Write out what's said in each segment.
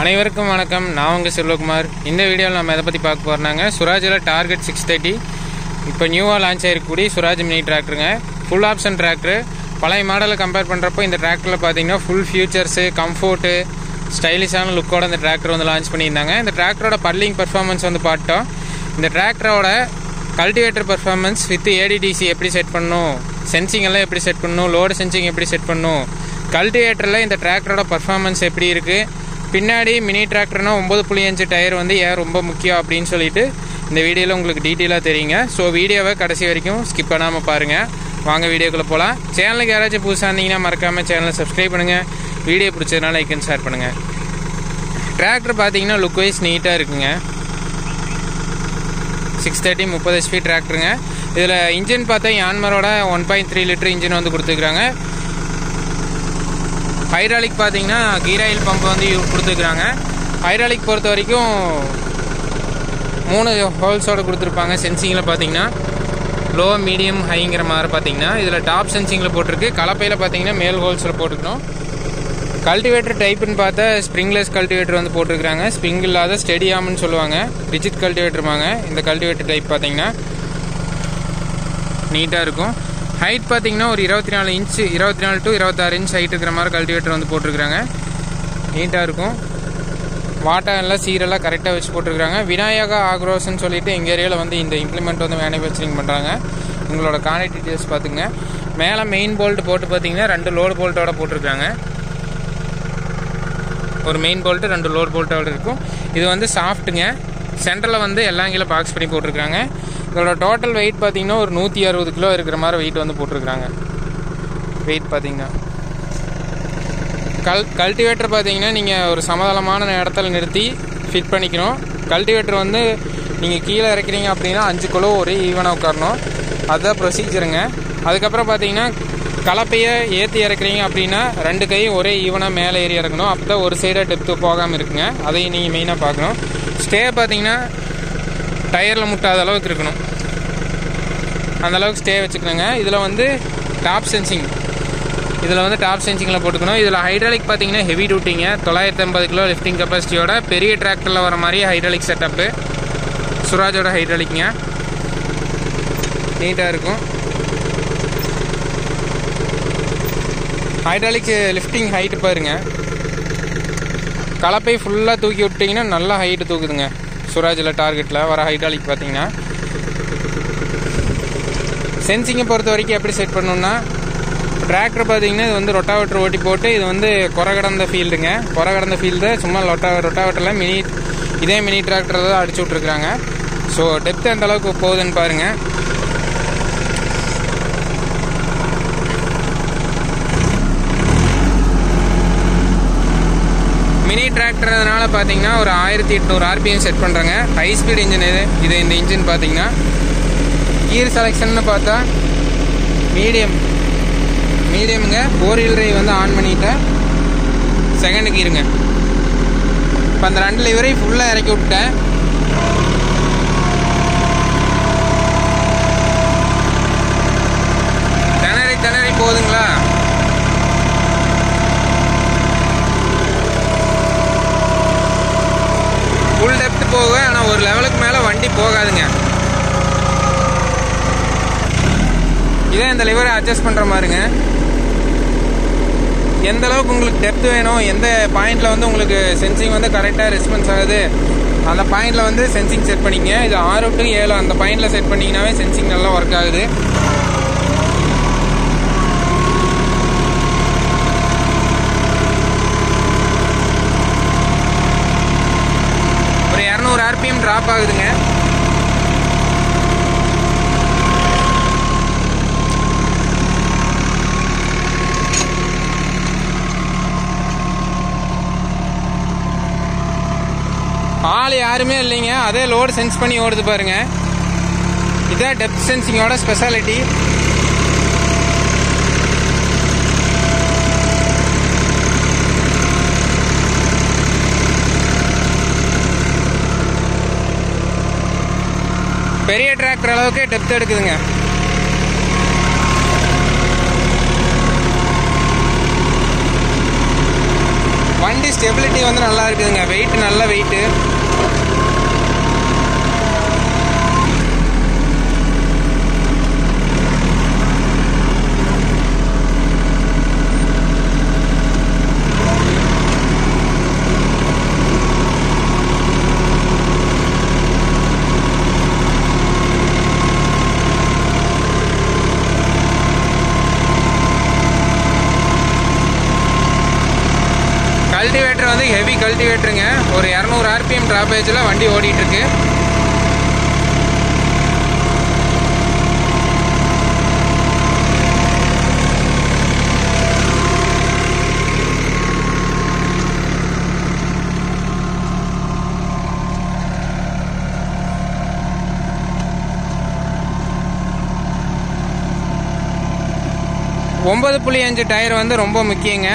அனைவருக்கும் வணக்கம். நான் உங்கள் செல்வகுமார். இந்த வீடியோவில் நம்ம எதை பற்றி பார்க்க போகிறோம்னாங்க, சுராஜில் டார்கெட் 630 இப்போ நியூவாக லான்ச் ஆகிருக்கக்கூடிய சுராஜ் மினி டிராக்டருங்க. Full option tractor. பழைய மாடலை கம்பேர் பண்ணுறப்போ இந்த டிராக்டரில் பார்த்தீங்கன்னா ஃபுல் ஃபியூச்சர்ஸு, கம்ஃபோர்ட்டு, ஸ்டைலிஷான லுக்கோட இந்த டிராக்டர் வந்து லான்ச் பண்ணியிருந்தாங்க. இந்த டிராக்டரோட பல்லிங் பர்ஃபார்மன்ஸ் வந்து பார்த்தோம். இந்த டிராக்டரோட கல்டிவேட்டர் பர்ஃபார்மன்ஸ் வித் ஏடிடிசி எப்படி செட் பண்ணணும், சென்சிங் எல்லாம் எப்படி செட் பண்ணணும், லோடு சென்சிங் எப்படி செட் பண்ணணும், கல்டிவேட்டரில் இந்த டிராக்டரோட பர்ஃபார்மன்ஸ் எப்படி இருக்குது, பின்னாடி மினி டிராக்டர்னா 9.5 டயர் வந்து ஏன் ரொம்ப முக்கியம் அப்படின்னு சொல்லிட்டு இந்த வீடியோவில் உங்களுக்கு டீட்டெயிலாக தெரியுங்க. ஸோ வீடியோவை கடைசி வரைக்கும் ஸ்கிப் பண்ணாமல் பாருங்கள். வாங்க வீடியோக்குள்ளே போகலாம். சேனலுக்கு யாராச்சும் புதுசாக இருந்தீங்கன்னா மறக்காமல் சேனலை சப்ஸ்கிரைப் பண்ணுங்கள். வீடியோ பிடிச்சதுனால லைக் அண்ட் ஷேர் பண்ணுங்கள். டிராக்டர் பார்த்தீங்கன்னா லுக் வைஸ் நீட்டாக இருக்குங்க. 630 30 HP டிராக்டருங்க. இதில் இன்ஜின் பார்த்தா யான்மரோட 1.3 லிட்டர் இன்ஜின் வந்து கொடுத்துருக்குறாங்க. ஹைட்ராலிக் பார்த்தீங்கன்னா கீர் ஆயில் பம்ப் வந்து கொடுத்துருக்குறாங்க. ஹைட்ராலிக் பொறுத்த வரைக்கும் 3 ஹோல்ஸோடு கொடுத்துருப்பாங்க. சென்சிங்கில் பார்த்தீங்கன்னா லோ, மீடியம், ஹைங்கிற மாதிரி பார்த்தீங்கன்னா இதில் டாப் சென்சிங்கில் போட்டிருக்கு. கலப்பையில் பார்த்தீங்கன்னா மேல் ஹோல்ஸில் போட்டுக்கணும். கல்டிவேட்டர் டைப்புன்னு பார்த்தா ஸ்ப்ரிங்லெஸ் கல்டிவேட்டர் வந்து போட்டிருக்கிறாங்க. ஸ்ப்ரிங் இல்லாத ஸ்டெடியாம்னு சொல்லுவாங்க. ரிஜிட் கல்டிவேட்டருமாங்க இந்த கல்டிவேட்டர் டைப் பார்த்தீங்கன்னா நீட்டாக இருக்கும். ஹைட் பார்த்தீங்கன்னா ஒரு 24 இன்ச்சு, 24 to 26 இன்ச் ஹைட் இருக்கிற மாதிரி கல்டிவேட்டர் வந்து போட்டிருக்கிறாங்க. நீட்டாக இருக்கும். வாட்டா எல்லாம் சீரெல்லாம் கரெக்டாக வச்சு போட்டிருக்கிறாங்க. விநாயகா ஆக்ரோஸ்ன்னு சொல்லிட்டு எங்கள் ஏரியாவில் வந்து இந்த இம்ப்ளிமெண்ட் வந்து மேனுஃபேக்சரிங் பண்ணுறாங்க. உங்களோட கான்டாக்ட் டீட்டெயில்ஸ் பார்த்துங்க. மேலே மெயின் போல்ட் போட்டு பார்த்தீங்கன்னா 2 லோடு போல்ட்டோட போட்டிருக்காங்க. ஒரு மெயின் போல்ட்டு 2 லோடு போல்ட்டோட இருக்கும். இது வந்து சாஃப்ட்டுங்க. சென்டரில் வந்து எல்லாம் கீழே பாக்ஸ் பண்ணி போட்டிருக்காங்க. இதோட டோட்டல் வெயிட் பார்த்தீங்கன்னா ஒரு 160 கிலோ இருக்கிற மாதிரி வெயிட் வந்து போட்டிருக்கிறாங்க. வெயிட் பார்த்தீங்கன்னா கல்டிவேட்டர் பார்த்தீங்கன்னா நீங்கள் ஒரு சமதளமான இடத்துல நிறுத்தி ஃபிட் பண்ணிக்கணும். கல்டிவேட்டர் வந்து நீங்கள் கீழே இறக்குறீங்க அப்படின்னா 5 கிலோ ஒரே ஈவனாக உட்காரணும். அதுதான் ப்ரொசீஜருங்க. அதுக்கப்புறம் பார்த்தீங்கன்னா கலப்பையை ஏற்றி இறக்குறீங்க அப்படின்னா 2 கையும் ஒரே ஈவனாக மேலே ஏறி இறக்கணும். அப்போ தான் ஒரு சைடாக டெப்த்து போகாமல் இருக்குங்க. அதையும் நீங்கள் மெயினாக பார்க்கணும். ஸ்டே பார்த்தீங்கன்னா டயரில் முட்டாத அளவுக்கு இருக்கணும். அந்தளவுக்கு ஸ்டே வச்சுக்கணுங்க. இதில் வந்து டாப் சென்சிங், டாப் சென்சிங்கில் போட்டுக்கணும். இதில் ஹைட்ராலிக் பார்த்தீங்கன்னா ஹெவி டியூட்டிங்க. 950 கிலோ லிஃப்டிங் கெப்பாசிட்டியோட பெரிய டிராக்டரில் வர மாதிரி ஹைட்ராலிக் செட்டப்பு சுராஜோட ஹைட்ராலிக்ங்க. நீட்டாக இருக்கும். ஹைட்ராலிக் லிஃப்டிங் ஹைட்டு பாருங்க. கலப்பை ஃபுல்லாக தூக்கி விட்டிங்கன்னா நல்லா ஹைட்டு தூக்குதுங்க. சுராஜில் டார்கெட்டில் வர ஹைட்ராலிக் பார்த்தீங்கன்னா சென்சிங்கை பொறுத்த வரைக்கும் எப்படி செட் பண்ணணும்னா, டிராக்டர் பார்த்தீங்கன்னா இது வந்து ரொட்டாவேட்டர் ஓட்டி போட்டு இது வந்து குறை கடந்த ஃபீல்டுங்க. குறை கடந்த ஃபீல்டு சும்மா ரொட்டாவேட்டரில் இதே மினி டிராக்டர் தான் அடிச்சு விட்ருக்குறாங்க. ஸோ டெப்த் எந்த அளவுக்கு போகுதுன்னு பாருங்கள். மினி டிராக்டர்னால பார்த்தீங்கன்னா ஒரு 1800 RPM செட் பண்ணுறாங்க. ஹை ஸ்பீட் இன்ஜின் இது இந்த இன்ஜின் பார்த்தீங்கன்னா கீர் செலெக்ஷன்னு பார்த்தா மீடியமுங்க. 4 wheel drive வந்து ஆன் பண்ணிவிட்டேன். செகண்ட் கீருங்க. இப்போ அந்த 2 லிவரையும் ஃபுல்லாக இறக்கி விட்டேன். திணறி போகுதுங்களா? ஃபுல் டெப்த் போக, ஆனால் ஒரு லெவலுக்கு மேலே வண்டி போகாதுங்க. இதே இந்த லிவரை அட்ஜஸ்ட் பண்ணுற மாதிரிங்க. எந்த அளவுக்கு உங்களுக்கு டெப்த் வேணும், எந்த பாயிண்டில் வந்து உங்களுக்கு சென்சிங் வந்து கரெக்டாக ரெஸ்பான்ஸ் ஆகுது, அந்த பாயிண்டில் வந்து சென்சிங் செட் பண்ணிக்கங்க. இது 6 to 7 அந்த பாயிண்டில் செட் பண்ணிங்கனாவே சென்சிங் நல்லா ஒர்க் ஆகுது. ஒரு 200 RPM ட்ராப் ஆகுதுங்க. ஆள் யாருமே இல்லைங்க. அதே லோடு சென்ஸ் பண்ணி ஓடுது பாருங்க. இதான் டெப்த் சென்சிங்கோட ஸ்பெஷாலிட்டி. பெரிய டிராக்டர் அளவுக்கு டெப்த் எடுக்குதுங்க. வண்டி ஸ்டெபிலிட்டி வந்து நல்லா இருக்குதுங்க. வெயிட் நல்ல வெயிட்டு. கல்டிவேட்டர் வந்து ஹெவி கல்டிவேட்டருங்க. ஒரு 200 RPM டிராபேஜில் வண்டி ஓடிட்டுருக்கு. ஒன்பது 9.5 டயர் வந்து ரொம்ப முக்கியங்க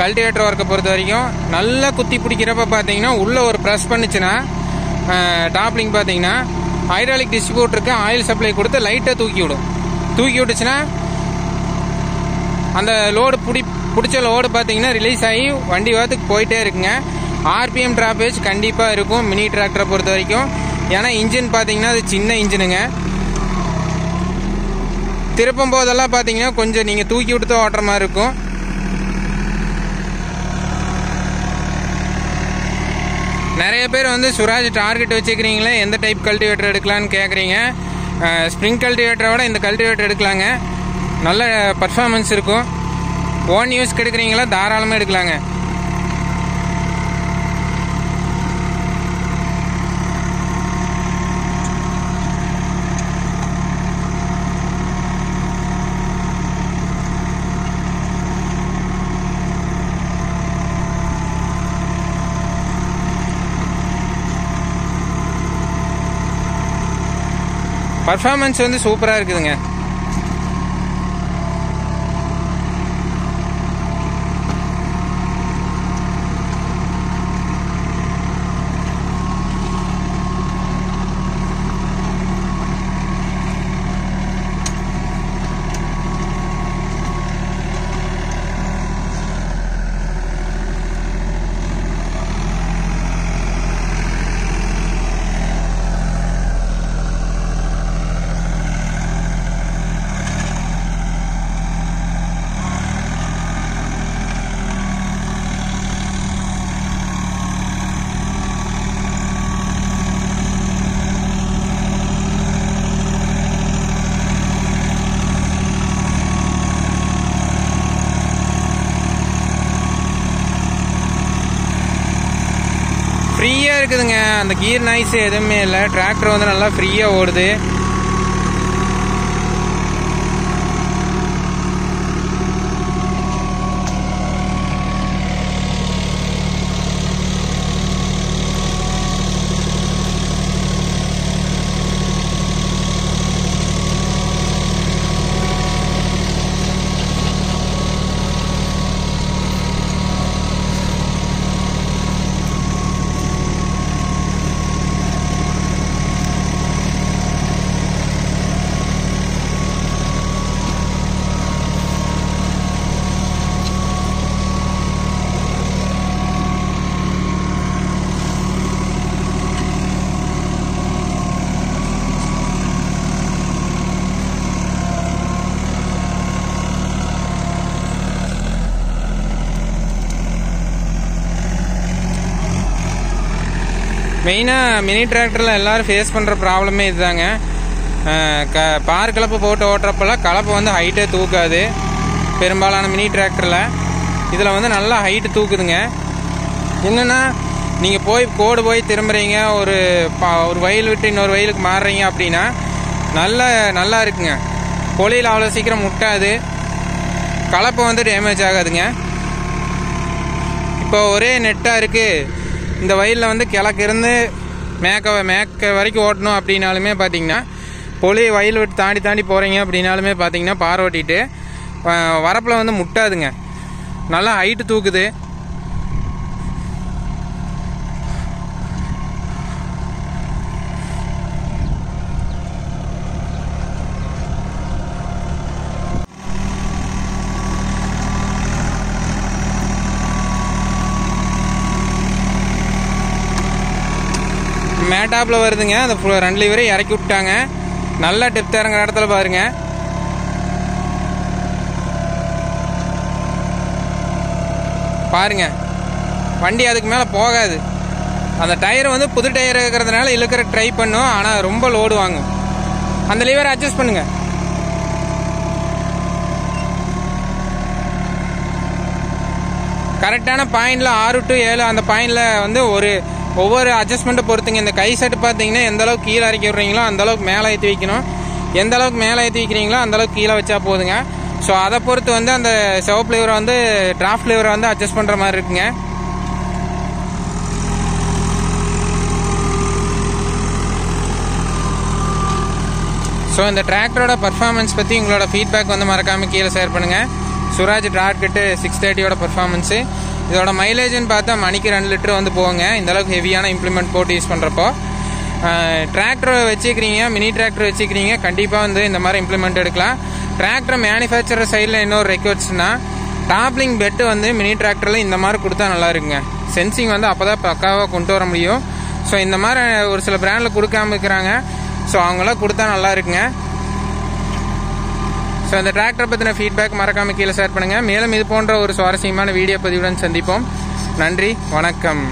கல்டிவேட்டர் ஒர்க்கை பொறுத்த வரைக்கும். நல்லா குத்தி பிடிக்கிறப்ப பார்த்தீங்கன்னா உள்ளே ஒரு ப்ரெஸ் பண்ணிச்சுன்னா டாப்லிங் பார்த்தீங்கன்னா ஹைட்ராலிக் டிஸ்ட்ரிபியூட்டருக்கு ஆயில் சப்ளை கொடுத்து லைட்டாக தூக்கி விடும். தூக்கி விட்டுச்சுன்னா அந்த லோடு பிடிச்ச லோடு பார்த்தீங்கன்னா ரிலீஸ் ஆகி வண்டி வாரத்துக்கு போயிட்டே இருக்குங்க. RPM டிராபேஜ் கண்டிப்பாக இருக்கும் மினி டிராக்டரை பொறுத்த வரைக்கும். ஏன்னா இன்ஜின் பார்த்தீங்கன்னா அது சின்ன இன்ஜினுங்க. திருப்பும் போதெல்லாம் பார்த்தீங்கன்னா கொஞ்சம் நீங்கள் தூக்கி விட்டு தான் ஓட்டுற மாதிரி இருக்கும். நிறைய பேர் வந்து சுராஜ் டார்கெட் வச்சுக்கிறீங்களே எந்த டைப் கல்டிவேட்டர் எடுக்கலான்னு கேட்குறீங்க. ஸ்ப்ரிங் கல்டிவேட்டரை விட இந்த கல்டிவேட்டர் எடுக்கலாங்க. நல்ல பர்ஃபார்மன்ஸ் இருக்கும். ஓன் யூஸ்க்கு எடுக்கிறீங்களா தாராளமாக எடுக்கலாங்க. பர்ஃபார்மன்ஸ் வந்து சூப்பராக இருக்குதுங்க. ஃப்ரீயாக இருக்குதுங்க. அந்த கீர் நாய்ஸ் எதுவுமே இல்லை. டிராக்டர் வந்து நல்லா ஃப்ரீயாக ஓடுது. மெயினாக மினி டிராக்டரில் எல்லோரும் ஃபேஸ் பண்ணுற ப்ராப்ளமே இதுதாங்க. பார் கலப்பு போட்டு ஓட்டுறப்பெல்லாம் கலப்பை வந்து ஹைட்டே தூக்காது பெரும்பாலான மினி டிராக்டரில். இதில் வந்து நல்லா ஹைட்டு தூக்குதுங்க. என்னென்னா நீங்கள் கோடு போய் திரும்புகிறீங்க, ஒரு வயல் விட்டு இன்னொரு வயலுக்கு மாறுறீங்க அப்படின்னா நல்லா இருக்குங்க. பொலியில் அவ்வளோ சீக்கிரம் முட்டாது. கலப்பை வந்து டேமேஜ் ஆகாதுங்க. இப்போ ஒரே நெட்டாக இருக்குது. இந்த வயலில் வந்து கிழக்கு இருந்து மேக்க வரைக்கும் ஓட்டணும் அப்படின்னாலுமே பார்த்தீங்கன்னா பொலி வயல் விட்டு தாண்டி போகிறீங்க அப்படின்னாலுமே பார்த்தீங்கன்னா பார் ஓட்டிட்டு வரப்பில் வந்து முட்டாதுங்க. நல்லா ஹைட்டு தூக்குது. மேட்டாப்பில் வருதுங்க. அந்த 2 லிவரை இறக்கி விட்டாங்க. நல்லா டெப்த் இறங்குற இடத்துல பாருங்க. பாருங்க வண்டி அதுக்கு மேலே போகாது. அந்த டயர் வந்து புது டயர் இருக்கிறதுனால இழுக்கிற ட்ரை பண்ணும், ஆனால் ரொம்ப லோடு வாங்கும். அந்த லிவரை அட்ஜஸ்ட் பண்ணுங்க. கரெக்டான பாயிண்டில் 6 to 7 அந்த பாயிண்டில் வந்து ஒவ்வொரு அட்ஜஸ்ட்மெண்ட்டை பொறுத்துங்க. இந்த கை செட்டு பார்த்தீங்கன்னா எந்த அளவுக்கு கீழே இறக்கி விட்றீங்களோ அந்த அளவுக்கு மேலே ஏற்றி வைக்கணும். எந்த அளவுக்கு மேலே ஏற்றி வைக்கிறீங்களோ அந்த அளவுக்கு கீழே வச்சா போதுங்க. ஸோ அதை பொறுத்து வந்து அந்த சிவப்பு லிவரை வந்து டிராஃப்ட் லிவரை வந்து அட்ஜஸ்ட் பண்ணுற மாதிரி இருக்குங்க. ஸோ இந்த டிராக்டரோட பர்ஃபார்மன்ஸ் பற்றி உங்களோட ஃபீட்பேக் வந்து மறக்காமல் கீழே ஷேர் பண்ணுங்கள். Suraj target 630 performance. இதோட மைலேஜ்னு பார்த்தா மணிக்கு 2 லிட்டர் வந்து போகுங்க. இந்தளவுக்கு ஹெவியான இம்ப்ளிமெண்ட் போட்டு யூஸ் பண்ணுறப்போ டிராக்டர் வச்சுக்கிறீங்க, மினி டிராக்டர் வச்சுக்கிறீங்க, கண்டிப்பாக வந்து இந்த மாதிரி இம்ப்ளிமெண்ட் எடுக்கலாம். டிராக்டர் மேனுஃபேக்சரர் சைடில் இன்னொரு ரெக்வஸ்ட்னா டாப்லிங் பெட்டு வந்து மினி டிராக்டரில் இந்த மாதிரி கொடுத்தா நல்லா இருக்குங்க. சென்சிங் வந்து அப்போ தான் பக்காவாக கொண்டு வர முடியும். ஸோ இந்த மாதிரி ஒரு சில பிராண்டில் கொடுக்காம இருக்கிறாங்க. ஸோ அவங்களாம் கொடுத்தா நல்லா இருக்குங்க. ஸோ இந்த டிராக்டரை பற்றின ஃபீட்பேக் மறக்காமல் கீழே ஷேர் பண்ணுங்கள். மேலும் இது போன்ற ஒரு சுவாரஸ்யமான வீடியோ பதிவுடன் சந்திப்போம். நன்றி, வணக்கம்.